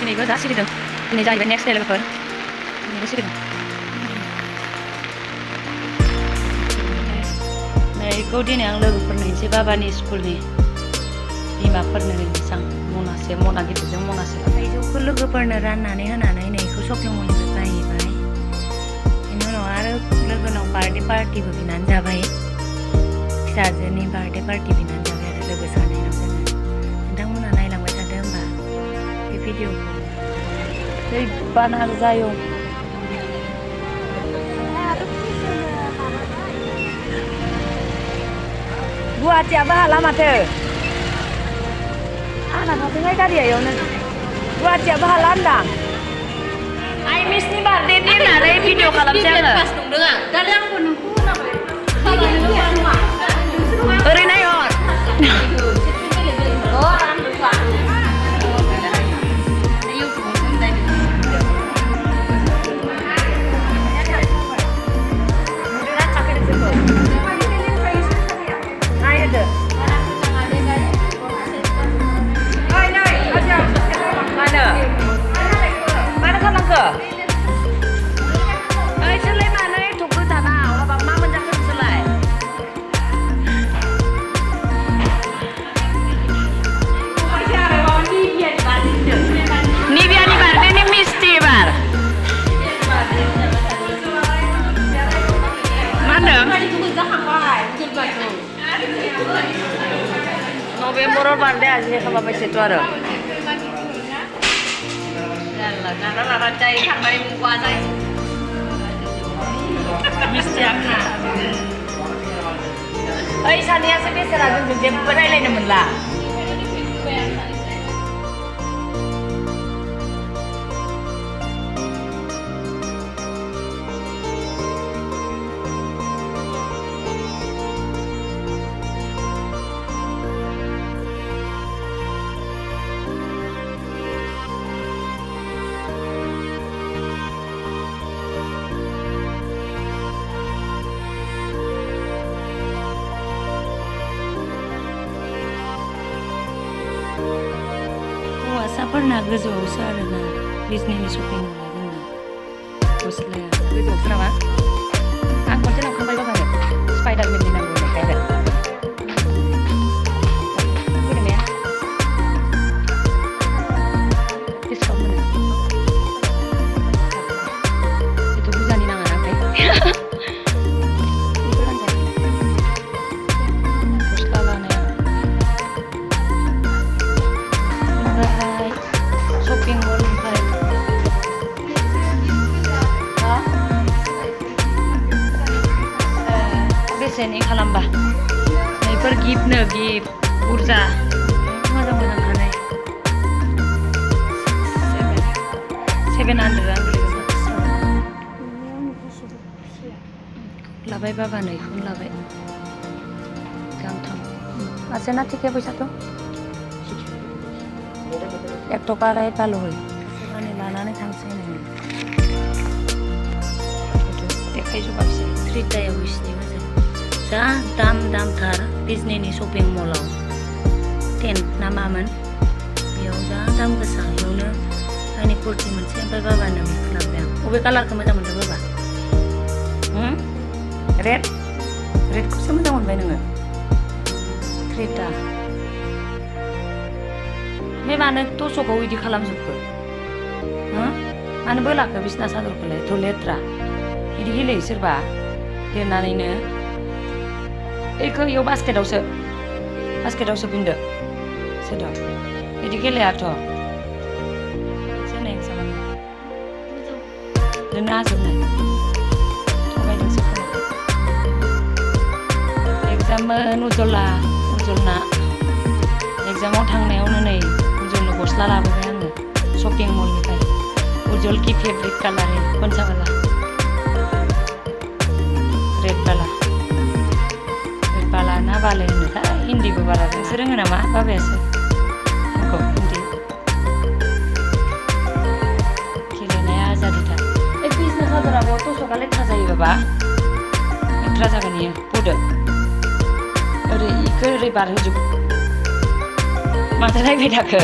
दिनैबो जा सिरिदों दिनै जाहैबाय नेक्स्ट डे लोगोफोर दिनैबो सिरिदों नैखौ दिनै आं लोगोफोरनो एसे बाबानि स्कुलनि बिमाफोरनो बेसां मनासे मना गिदिरजों मनासे थाइजौखौ लोगोफोरनो राननानै होनानै नैखौ शपिं मलनिफ्राय बायहैबाय बेनि उनाव आरो लोगोनाव बार्थडे पार्टिबो बिनानै जाबाय फिसाजोनि बार्थडे पार्टि बिनानै जाबाय आरो लोगो सानैनाव जोङो नोंथांमोना नायलांबाय थादो होमबा बे भिडिअखौ दै बाना जायो गुवाहाटियाबो हाला माथो आंना थांबाय गारिया इयावनो गुवाहाटियाबो हाला होनदां आइ मिसनि बार्थडेनि होननानै भिडिअ खालामसै आङो ओरै नायहर नभेम्बराव बार्थडे आजि खालामबायसोथ' आरो मिस्टि आंना ओइ सानैयासो बेसेरा जोंजों जेबो रायलायनो मोनला हौवासाफोरना गोजौआवसो आरोना बिजनेसनि शपिं मला जोंना गस्लाया गोजौआवसो नामा आं खनसे लांखांबाय बाबानो स्पाइडारमेननि नांगौ होननायखाय आरो फैदोंना डिसकाउन्ट मोनो बेथ' बुरजानि नाङा ना ओमफ्राय गस्ला लानाया शपिं मलनिफ्राय बेसेनि खालामबा नैफोर गिफ्टनो गिफ्ट बुरजा मोजां मोजां हानाय 700 आं लाबाय बाबा नैखौनो लाबाय गांथाम আছে না ঠিকই পয়সা তো 1 টাকায় ভালো হয় মানে লানাनै थांसै नोङो देखायजोबाखिसै फ्रिटायाव बिसिनि मोजां जा दामथार बिजनेसनि शपिं मलाव टेन्ट ना मामोन बेयाव जा दाम गोसा बेयावनो आंनि कुर्ति मोनसे ओमफ्राय बाबानो लाबाय आं बबे कालारखौ मोजां मोनदों बाबा रेडखौसो मोजां मोनबाय नोङो फ्रिटा बे मानो टस'खौ बिदि खालामजोबखो मानो बोलाखो बिसना सादरखौलाय थ' लेथ्रा बिदि गेलेयो सोरबा लिरनानैनो एखौ इयाव बास्केटावसो बिन्दो सोदो बिदि गेलेयाथ' जोंना एगजामाव दोननो हाजोबनाय थगायदोंसो एगजाममोन उज्जलना एगजामाव थांनायावनो नै उज्जलनो गस्ला लाबोबाय आङो शपिं मलनिफ्राय उज्जल की फेब्रिक कालार है कौन सा वाला रेड बाला ना बाले होनोथाय हिन्दीबो बारा रोंसो रोङो नामा बाबायासो आंखौ हिन्दी गेलेनाया आजादिथार ए बिजनेस हादराबो टस'का लेथ्रा जायो बाबा लेथ्रा जागोन इयो बदो ओरै इखो ओरै बारहोजोब माथो नायबाय थाखो